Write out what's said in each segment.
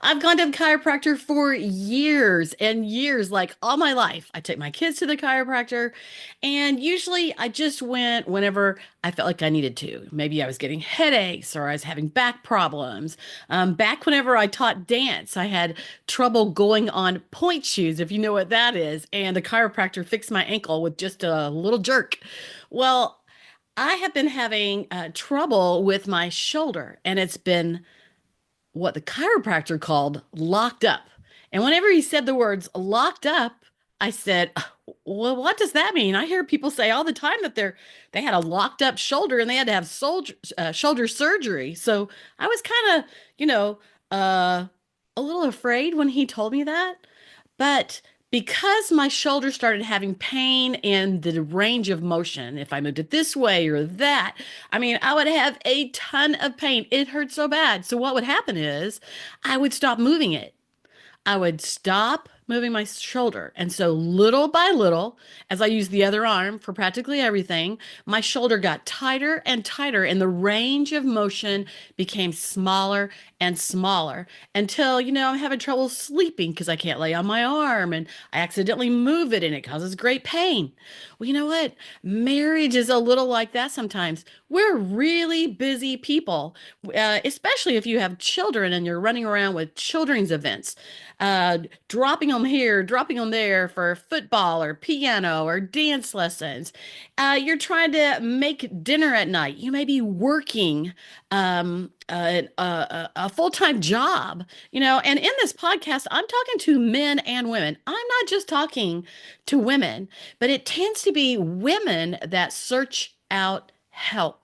I've gone to the chiropractor for years and years, like all my life. I take my kids to the chiropractor, and usually I just went whenever I felt like I needed to. Maybe I was getting headaches or I was having back problems. Back whenever I taught dance, I had trouble going on point shoes, if you know what that is, and the chiropractor fixed my ankle with just a little jerk. Well, I have been having trouble with my shoulder, and it's been what the chiropractor called locked up. And whenever he said the words locked up, I said, well, what does that mean? I hear people say all the time that they had a locked up shoulder and they had to have shoulder surgery. So I was kind of, you know, uh, a little afraid when he told me that. But because my shoulder started having pain in the range of motion, if I moved it this way or that, I mean, I would have a ton of pain. It hurt so bad. So what would happen is I would stop moving it. I would stop moving my shoulder. And so little by little, as I used the other arm for practically everything, my shoulder got tighter and tighter, and the range of motion became smaller and smaller until, I'm having trouble sleeping because I can't lay on my arm and I accidentally move it and it causes great pain. Well, you know what? Marriage is a little like that sometimes. We're really busy people, especially if you have children and you're running around with children's events, uh, dropping them here, dropping them there for football or piano or dance lessons. You're trying to make dinner at night. You may be working a full-time job, and in this podcast, I'm talking to men and women. I'm not just talking to women, but it tends to be women that search out help.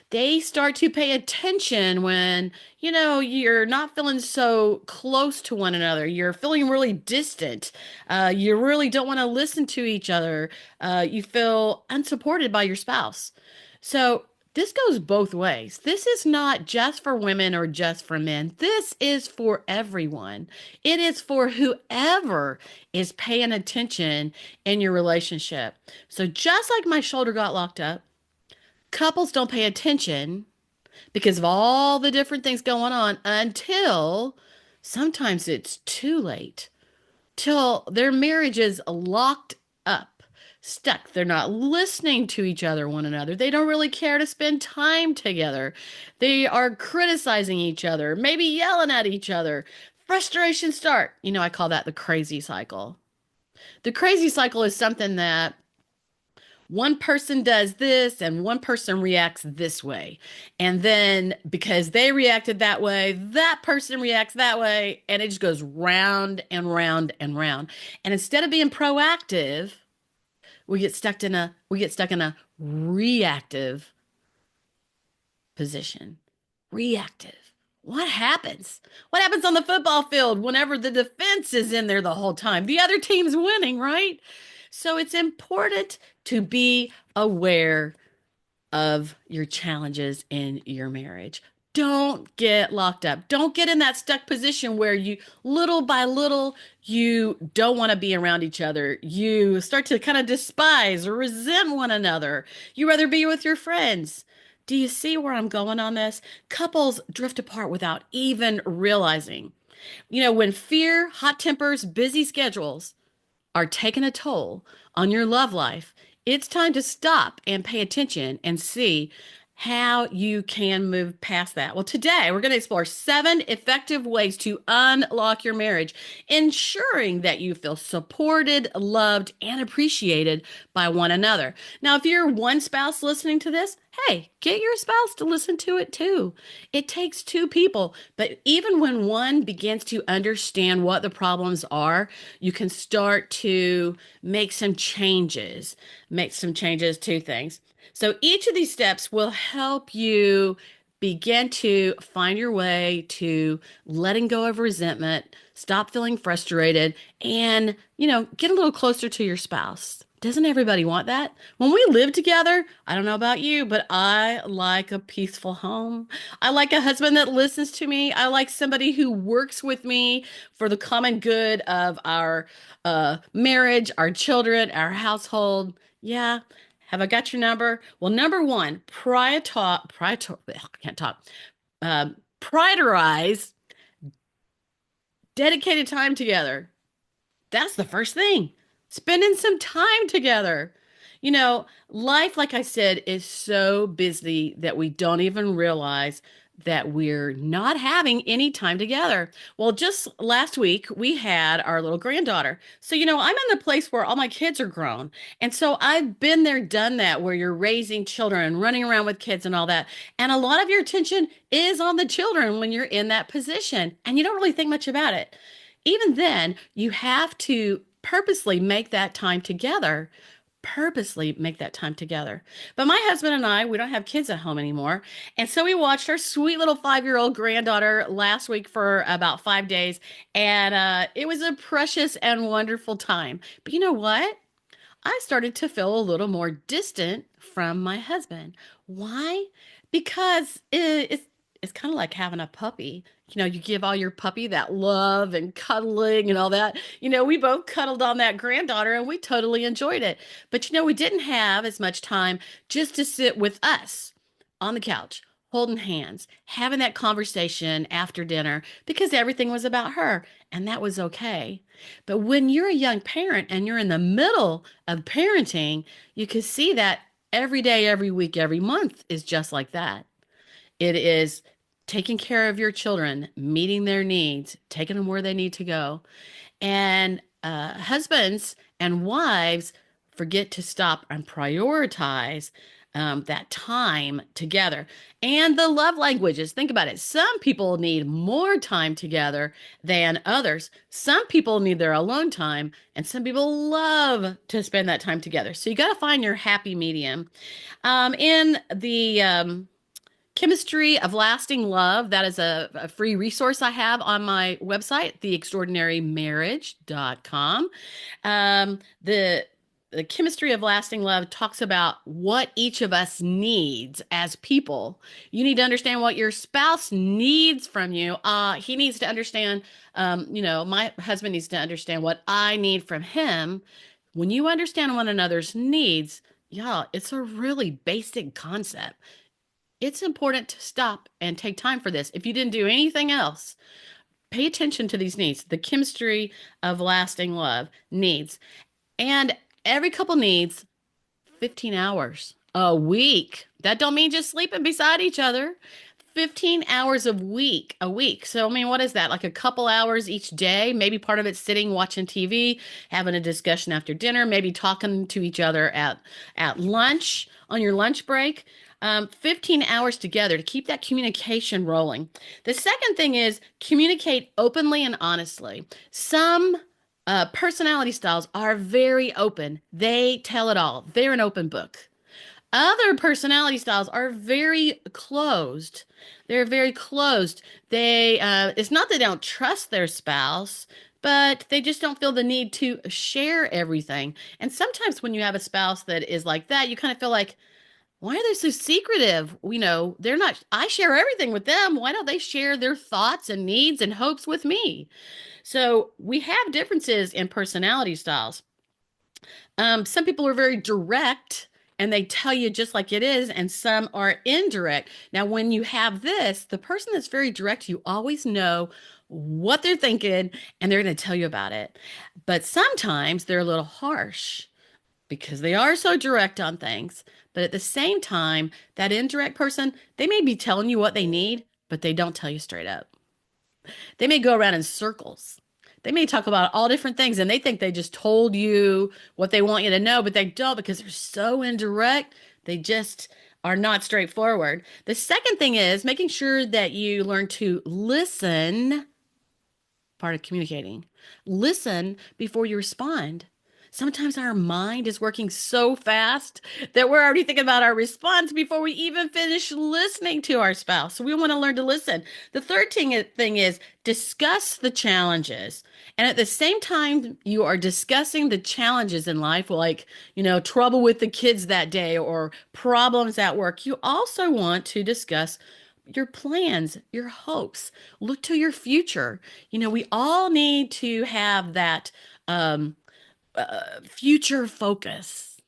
They start to pay attention when, you're not feeling so close to one another. You're feeling really distant. You really don't want to listen to each other. You feel unsupported by your spouse. So this goes both ways. This is not just for women or just for men. This is for everyone. It is for whoever is paying attention in your relationship. So just like my shoulder got locked up, couples don't pay attention because of all the different things going on until sometimes it's too late, till their marriage is locked up, stuck. They're not listening to each other, one another. They don't really care to spend time together. They are criticizing each other, maybe yelling at each other. Frustration start. I call that the crazy cycle. The crazy cycle is something that one person does this and one person reacts this way. And then because they reacted that way, that person reacts that way. And it just goes round and round and round. And instead of being proactive, we get stuck in a reactive position. Reactive. What happens? What happens on the football field whenever the defense is in there the whole time? The other team's winning, right? So it's important to be aware of your challenges in your marriage. Don't get locked up. Don't get in that stuck position where little by little, you don't want to be around each other. You start to kind of despise or resent one another. You rather be with your friends. Do you see where I'm going on this? Couples drift apart without even realizing. When fear, hot tempers, busy schedules are taking a toll on your love life, it's time to stop and pay attention and see how you can move past that. Well, today we're going to explore 7 effective ways to unlock your marriage, ensuring that you feel supported, loved, and appreciated by one another. Now, if you're one spouse listening to this, hey, get your spouse to listen to it too. It takes two people, but even when one begins to understand what the problems are, you can start to make some changes to things. So each of these steps will help you begin to find your way to letting go of resentment, stop feeling frustrated, and, get a little closer to your spouse. Doesn't everybody want that? When we live together, I don't know about you, but I like a peaceful home. I like a husband that listens to me. I like somebody who works with me for the common good of our marriage, our children, our household. Yeah. Have I got your number? Well, number one, I can't talk. Prioritize dedicated time together. That's the first thing. Spending some time together. Life, like I said, is so busy that we don't even realize that we're not having any time together. Well, just last week, we had our little granddaughter. So, I'm in the place where all my kids are grown. And so I've been there, done that, where you're raising children and running around with kids and all that. And a lot of your attention is on the children when you're in that position. And you don't really think much about it. Even then, you have to purposely make that time together. Purposely make that time together. But my husband and I, we don't have kids at home anymore. And so we watched our sweet little 5-year-old granddaughter last week for about 5 days. And it was a precious and wonderful time. But you know what? I started to feel a little more distant from my husband. Why? Because it's kind of like having a puppy. You give all your puppy that love and cuddling and all that. We both cuddled on that granddaughter and we totally enjoyed it. But we didn't have as much time just to sit with us on the couch, holding hands, having that conversation after dinner because everything was about her, and that was okay. But when you're a young parent and you're in the middle of parenting, you can see that every day, every week, every month is just like that. It is taking care of your children, meeting their needs, taking them where they need to go. And husbands and wives forget to stop and prioritize that time together. And the love languages, think about it. Some people need more time together than others. Some people need their alone time, and some people love to spend that time together. So you got to find your happy medium. In the Chemistry of Lasting Love. That is a free resource I have on my website, theextraordinarymarriage.com. The Chemistry of Lasting Love talks about what each of us needs as people. You need to understand what your spouse needs from you. He needs to understand, my husband needs to understand what I need from him. When you understand one another's needs, yeah, it's a really basic concept. It's important to stop and take time for this. If you didn't do anything else, pay attention to these needs. The chemistry of lasting love needs. And every couple needs 15 hours a week. That don't mean just sleeping beside each other. 15 hours a week. So, I mean, what is that? Like a couple hours each day? Maybe part of it's sitting, watching TV, having a discussion after dinner, maybe talking to each other at lunch on your lunch break. 15 hours together to keep that communication rolling. The second thing is communicate openly and honestly. Some personality styles are very open. They tell it all. They're an open book. Other personality styles are very closed. They're very closed. It's not that they don't trust their spouse, but they just don't feel the need to share everything. And sometimes when you have a spouse that is like that, you kind of feel like, why are they so secretive? They're not, I share everything with them. Why don't they share their thoughts and needs and hopes with me? So we have differences in personality styles. Some people are very direct and they tell you just like it is, and some are indirect. Now, when you have this, the person that's very direct, you always know what they're thinking and they're going to tell you about it. But sometimes they're a little harsh because they are so direct on things. But at the same time, that indirect person, they may be telling you what they need, but they don't tell you straight up. They may go around in circles. They may talk about all different things and they think they just told you what they want you to know, but they don't because they're so indirect. They just are not straightforward. The second thing is making sure that you learn to listen, part of communicating. Listen before you respond. Sometimes our mind is working so fast that we're already thinking about our response before we even finish listening to our spouse. So we want to learn to listen. The third thing is discuss the challenges. And at the same time, you are discussing the challenges in life, like, trouble with the kids that day or problems at work. You also want to discuss your plans, your hopes. Look to your future. We all need to have that future focus.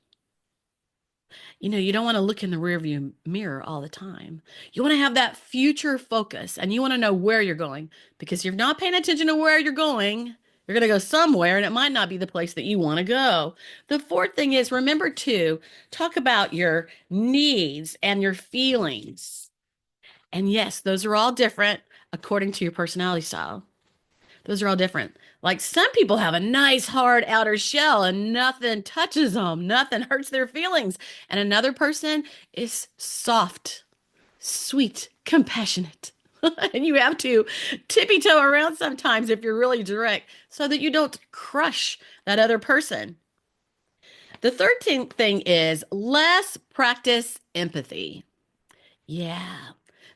You don't want to look in the rearview mirror all the time. You want to have that future focus and you want to know where you're going because if you're not paying attention to where you're going, you're going to go somewhere and it might not be the place that you want to go. The fourth thing is remember to talk about your needs and your feelings. And yes, those are all different according to your personality style. Those are all different. Like some people have a nice hard outer shell and nothing touches them, nothing hurts their feelings. And another person is soft, sweet, compassionate. And you have to tippy toe around sometimes if you're really direct so that you don't crush that other person. The thing is less practice empathy. Yeah.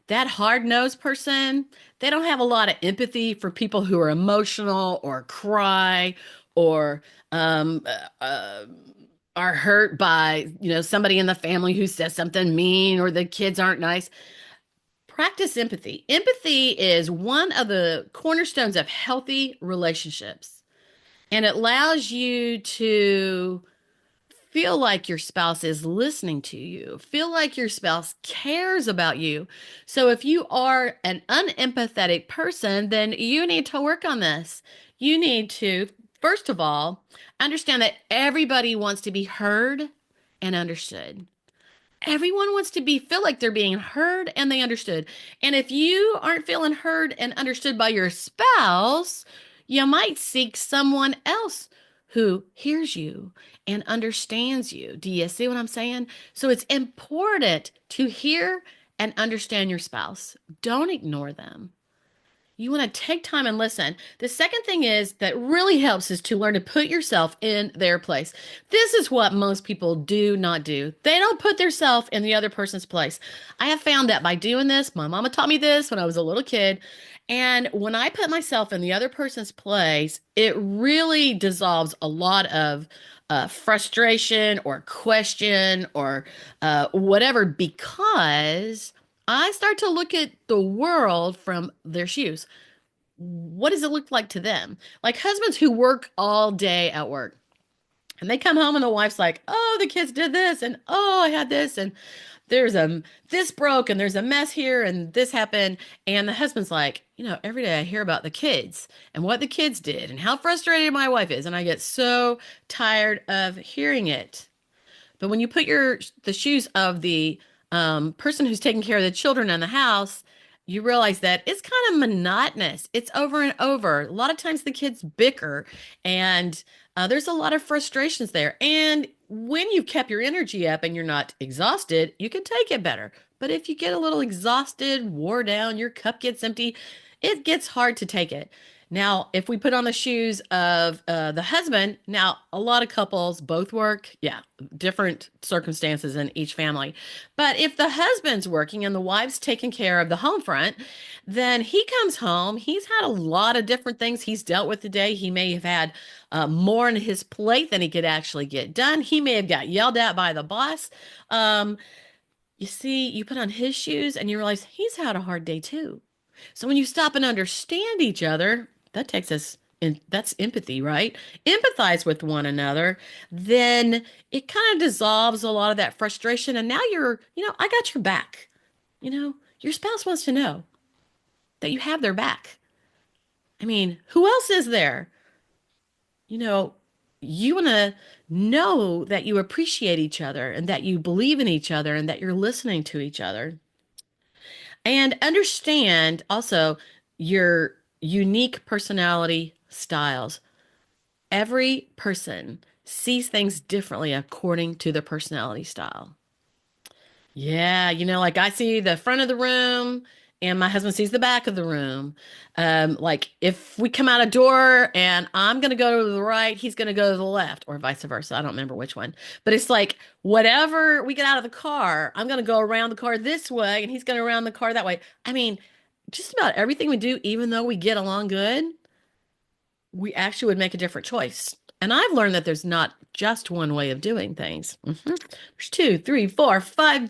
That hard-nosed person, they don't have a lot of empathy for people who are emotional or cry or um, uh, uh, are hurt by, somebody in the family who says something mean or the kids aren't nice. Practice empathy. Empathy is one of the cornerstones of healthy relationships, and it allows you to feel like your spouse is listening to you, feel like your spouse cares about you. So if you are an unempathetic person, then you need to work on this. You need to, first of all, understand that everybody wants to be heard and understood. Everyone wants to be feel like they're being heard and they understood. And if you aren't feeling heard and understood by your spouse, you might seek someone else who hears you and understands you. Do you see what I'm saying? So it's important to hear and understand your spouse. Don't ignore them. You want to take time and listen. The second thing is that really helps is to learn to put yourself in their place. This is what most people do not do. They don't put themselves in the other person's place. I have found that by doing this, my mama taught me this when I was a little kid. And when I put myself in the other person's place, it really dissolves a lot of frustration or question or whatever because I start to look at the world from their shoes. What does it look like to them? Like husbands who work all day at work and they come home and the wife's like, "Oh, the kids did this and oh, I had this and there's this broke and there's a mess here and this happened." And the husband's like, every day I hear about the kids and what the kids did and how frustrated my wife is and I get so tired of hearing it. But when you put the shoes of the person who's taking care of the children in the house, you realize that it's kind of monotonous. It's over and over. A lot of times the kids bicker, and there's a lot of frustrations there. And when you've kept your energy up and you're not exhausted, you can take it better. But if you get a little exhausted, wore down, your cup gets empty, it gets hard to take it. Now, if we put on the shoes of the husband, now a lot of couples both work. Yeah, different circumstances in each family. But if the husband's working and the wife's taking care of the home front, then he comes home. He's had a lot of different things he's dealt with today. He may have had more on his plate than he could actually get done. He may have got yelled at by the boss. Um, you see, you put on his shoes and you realize he's had a hard day too. So when you stop and understand each other, that takes us in, that's empathy, right? Empathize with one another, then it kind of dissolves a lot of that frustration. And now I got your back. Your spouse wants to know that you have their back. I mean, who else is there? You know, you want to know that you appreciate each other and that you believe in each other and that you're listening to each other. And understand also your unique personality styles. Every person sees things differently according to their personality style. Yeah, like I see the front of the room and my husband sees the back of the room. Like if we come out a door and I'm gonna go to the right, he's gonna go to the left, or vice versa. I don't remember which one. But it's like whatever we get out of the car, I'm gonna go around the car this way and he's gonna around the car that way. I mean, just about everything we do, even though we get along good, we actually would make a different choice. And I've learned that there's not just one way of doing things. There's two, three, four, five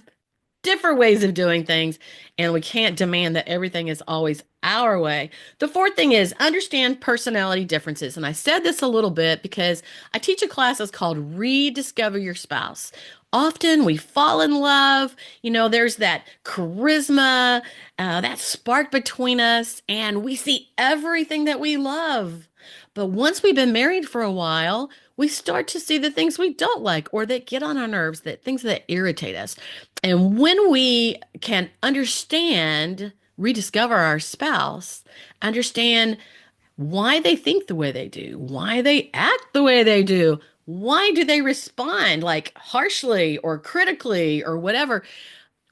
different ways of doing things. And we can't demand that everything is always our way. The fourth thing is understand personality differences. And I said this a little bit because I teach a class that's called Rediscover Your Spouse. Often we fall in love, there's that charisma, that spark between us, and we see everything that we love. But once we've been married for a while, we start to see the things we don't like or that get on our nerves, that things that irritate us. And when we can understand, rediscover our spouse, understand why they think the way they do, why they act the way they do, why do they respond like harshly or critically or whatever?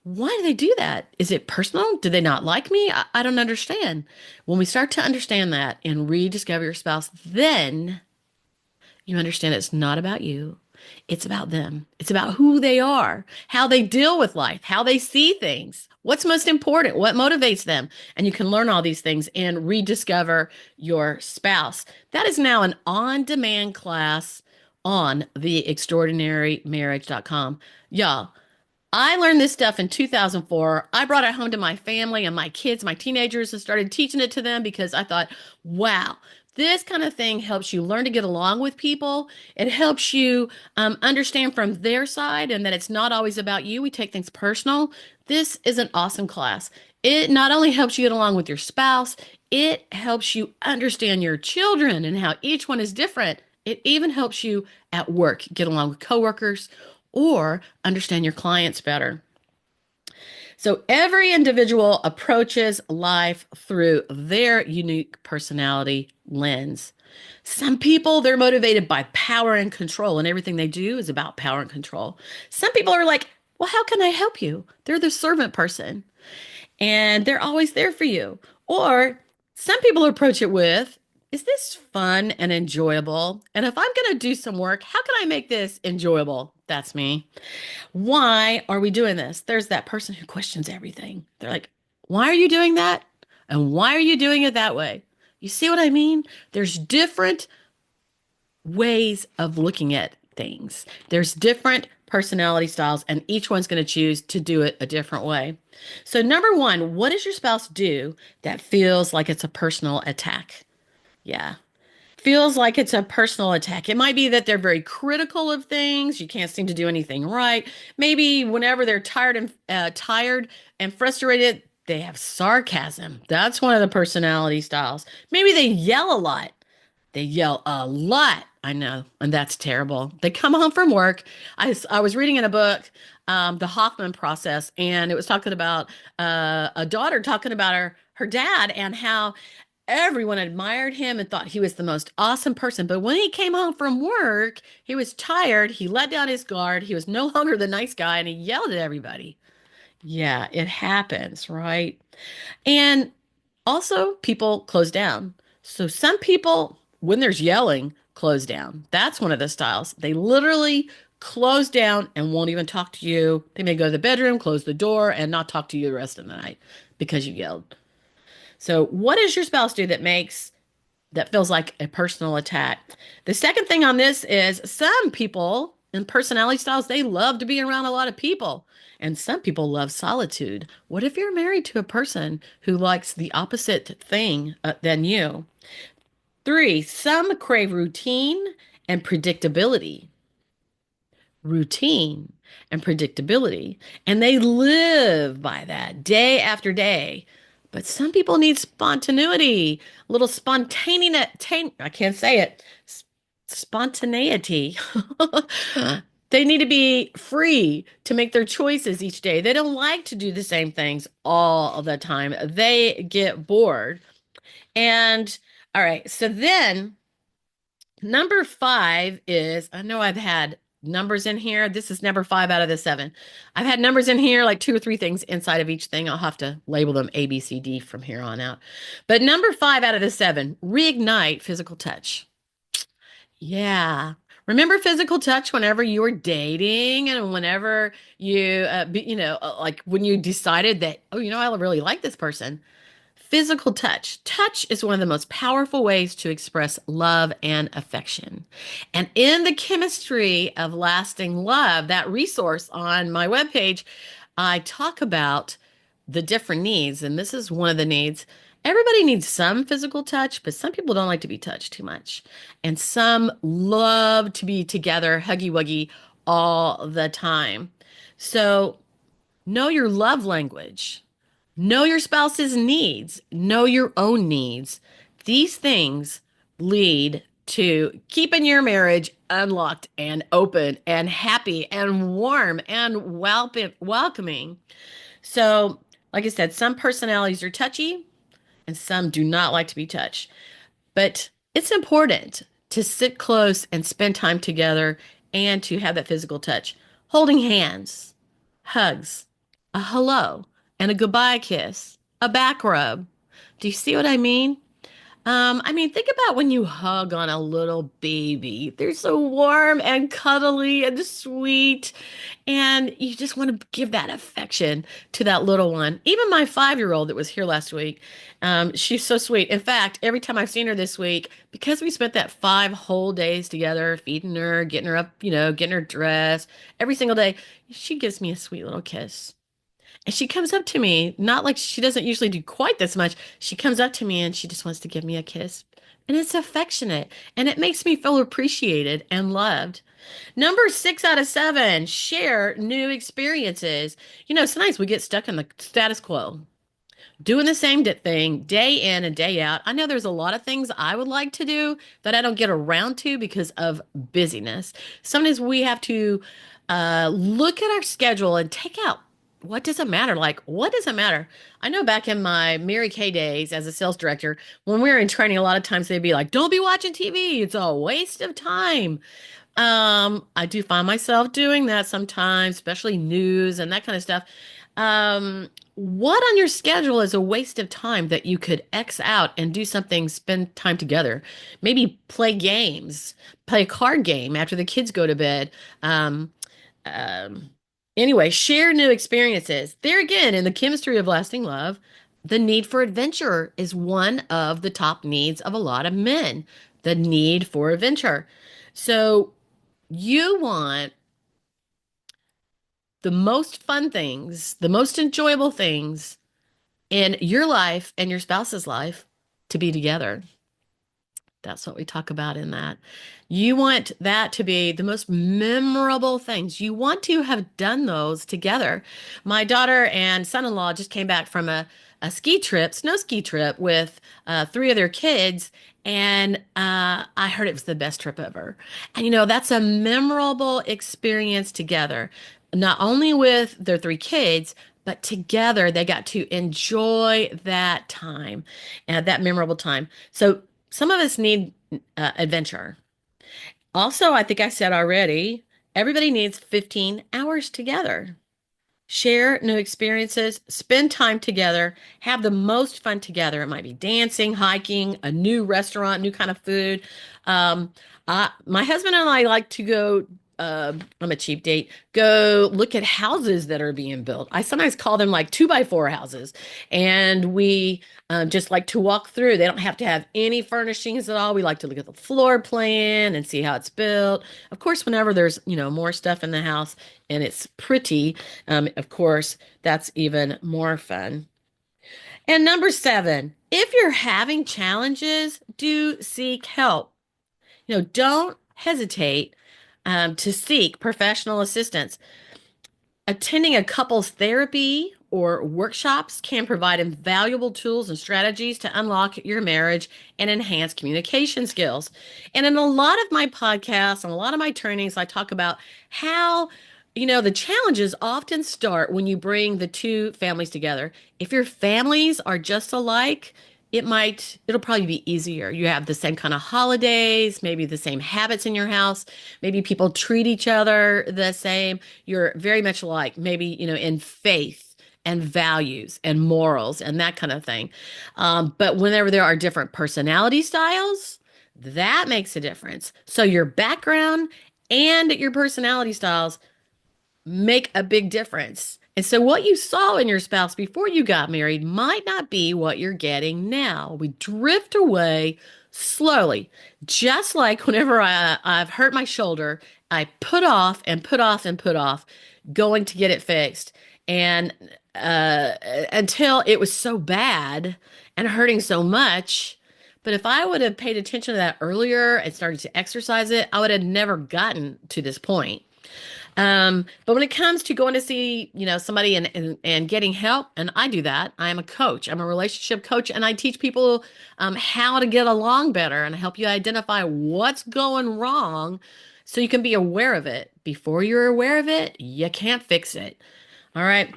Why do they do that? Is it personal? Do they not like me? I don't understand. When we start to understand that and rediscover your spouse, then you understand it's not about you. It's about them. It's about who they are, how they deal with life, how they see things, what's most important, what motivates them. And you can learn all these things and rediscover your spouse. That is now an on-demand class on theextraordinarymarriage.com. Y'all, I learned this stuff in 2004. I brought it home to my family and my kids, my teenagers, and started teaching it to them because I thought, wow, this kind of thing helps you learn to get along with people. It helps you understand from their side and that it's not always about you. We take things personal. This is an awesome class. It not only helps you get along with your spouse, it helps you understand your children and how each one is different. It even helps you at work get along with coworkers or understand your clients better. So every individual approaches life through their unique personality lens. Some people, they're motivated by power and control, and everything they do is about power and control. Some people are like, well, how can I help you? They're the servant person, and they're always there for you. Or some people approach it with, is this fun and enjoyable? And if I'm going to do some work, how can I make this enjoyable? That's me. Why are we doing this? There's that person who questions everything. They're like, why are you doing that? And why are you doing it that way? You see what I mean? There's different ways of looking at things. There's different personality styles, and each one's going to choose to do it a different way. So, number one, what does your spouse do that feels like it's a personal attack? Yeah, feels like it's a personal attack. It might be that they're very critical of things. You can't seem to do anything right. Maybe whenever they're tired and frustrated, they have sarcasm. That's one of the personality styles. Maybe they yell a lot. They yell a lot. I know, and that's terrible. They come home from work. I was reading in a book, The Hoffman Process, and it was talking about a daughter talking about her dad and how everyone admired him and thought he was the most awesome person. But when he came home from work, he was tired. He let down his guard. He was no longer the nice guy and he yelled at everybody. Yeah, it happens, right? And also, people close down. So some people, when there's yelling, close down. That's one of the styles. They literally close down and won't even talk to you. They may go to the bedroom, close the door, and not talk to you the rest of the night because you yelled. So, what does your spouse do that feels like a personal attack? The second thing on this is some people in personality styles, they love to be around a lot of people. And some people love solitude. What if you're married to a person who likes the opposite thing than you? Three, some crave routine and predictability. Routine and predictability. And they live by that day after day. But some people need spontaneity, a little spontaneity. I can't say it. Spontaneity. They need to be free to make their choices each day. They don't like to do the same things all the time. They get bored. And all right, so then number five is, I know I've had numbers in here. This is number five out of the seven. I've had numbers in here, like two or three things inside of each thing. I'll have to label them A, B, C, D from here on out. But number five out of the seven, reignite physical touch. Yeah. Remember physical touch whenever you were dating and whenever like when you decided that, oh, I really like this person. Physical touch. Touch is one of the most powerful ways to express love and affection. And in the chemistry of lasting love, that resource on my webpage, I talk about the different needs. And this is one of the needs. Everybody needs some physical touch, but some people don't like to be touched too much. And some love to be together, huggy wuggy all the time. So know your love language. Know your spouse's needs. Know your own needs. These things lead to keeping your marriage unlocked and open and happy and warm and welcoming. So, like I said, some personalities are touchy and some do not like to be touched. But it's important to sit close and spend time together and to have that physical touch. Holding hands, hugs, a hello, and a goodbye kiss, a back rub. Do you see what I mean? Think about when you hug on a little baby. They're so warm and cuddly and sweet. And you just want to give that affection to that little one. Even my 5-year-old that was here last week, she's so sweet. In fact, every time I've seen her this week, because we spent that 5 whole days together, feeding her, getting her up, getting her dressed, every single day, she gives me a sweet little kiss. And she comes up to me, not like she doesn't usually do quite this much. She comes up to me and she just wants to give me a kiss. And it's affectionate and it makes me feel appreciated and loved. Number 6 out of 7, share new experiences. Sometimes we get stuck in the status quo, doing the same thing day in and day out. I know there's a lot of things I would like to do that I don't get around to because of busyness. Sometimes we have to look at our schedule and take out what does it matter? Like, what does it matter? I know back in my Mary Kay days as a sales director, when we were in training, a lot of times they'd be like, don't be watching TV. It's a waste of time. I do find myself doing that sometimes, especially news and that kind of stuff. What on your schedule is a waste of time that you could X out and do something, spend time together? Maybe play games, play a card game after the kids go to bed. Um, anyway, share new experiences. There again, in the chemistry of lasting love, the need for adventure is one of the top needs of a lot of men. The need for adventure. So you want the most fun things, the most enjoyable things in your life and your spouse's life to be together. That's what we talk about in that. You want that to be the most memorable things. You want to have done those together. My daughter and son-in-law just came back from a ski trip, snow ski trip with 3 of their kids. And I heard it was the best trip ever. And that's a memorable experience together, not only with their 3 kids, but together they got to enjoy that time and that memorable time. So some of us need adventure. Also, I think I said already, everybody needs 15 hours together. Share new experiences, spend time together, have the most fun together. It might be dancing, hiking, a new restaurant, new kind of food. Um, my husband and I like to go. I'm a cheap date. Go look at houses that are being built. I sometimes call them like 2x4 houses, and we just like to walk through. They don't have to have any furnishings at all. We like to look at the floor plan and see how it's built. Of course, whenever there's more stuff in the house and it's pretty, of course, that's even more fun. And number 7, if you're having challenges, do seek help. Don't hesitate to seek professional assistance. Attending a couples therapy or workshops can provide invaluable tools and strategies to unlock your marriage and enhance communication skills. And in a lot of my podcasts and a lot of my trainings, I talk about how, the challenges often start when you bring the two families together. If your families are just alike, it'll probably be easier. You have the same kind of holidays, maybe the same habits in your house. Maybe people treat each other the same. You're very much alike, maybe, in faith and values and morals and that kind of thing. But whenever there are different personality styles, that makes a difference. So your background and your personality styles make a big difference. And so what you saw in your spouse before you got married might not be what you're getting now. We drift away slowly, just like whenever I've hurt my shoulder, I put off and put off and put off going to get it fixed. And uh, until it was so bad and hurting so much. But if I would have paid attention to that earlier and started to exercise it, I would have never gotten to this point. But when it comes to going to see, somebody and getting help, and I do that, I am a coach. I'm a relationship coach, and I teach people how to get along better and help you identify what's going wrong so you can be aware of it. Before you're aware of it, you can't fix it. All right.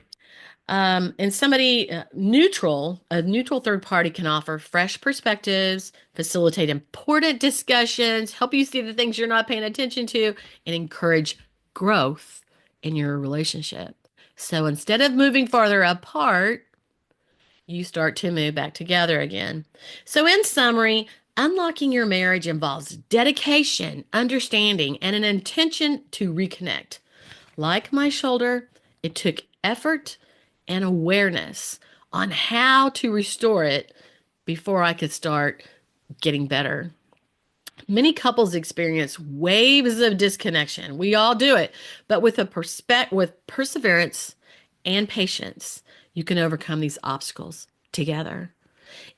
And somebody a neutral third party can offer fresh perspectives, facilitate important discussions, help you see the things you're not paying attention to, and encourage growth in your relationship. So instead of moving farther apart, you start to move back together again. So, in summary, unlocking your marriage involves dedication, understanding, and an intention to reconnect. Like my shoulder, it took effort and awareness on how to restore it before I could start getting better. Many couples experience waves of disconnection. We all do it, but with perseverance and patience, you can overcome these obstacles together.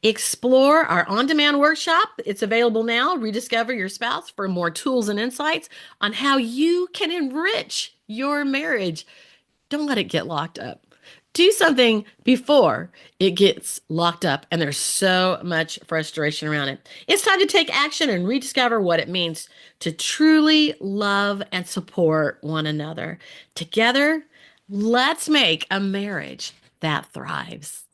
Explore our on-demand workshop. It's available now. Rediscover your spouse for more tools and insights on how you can enrich your marriage. Don't let it get locked up. Do something before it gets locked up and there's so much frustration around it. It's time to take action and rediscover what it means to truly love and support one another. Together, let's make a marriage that thrives.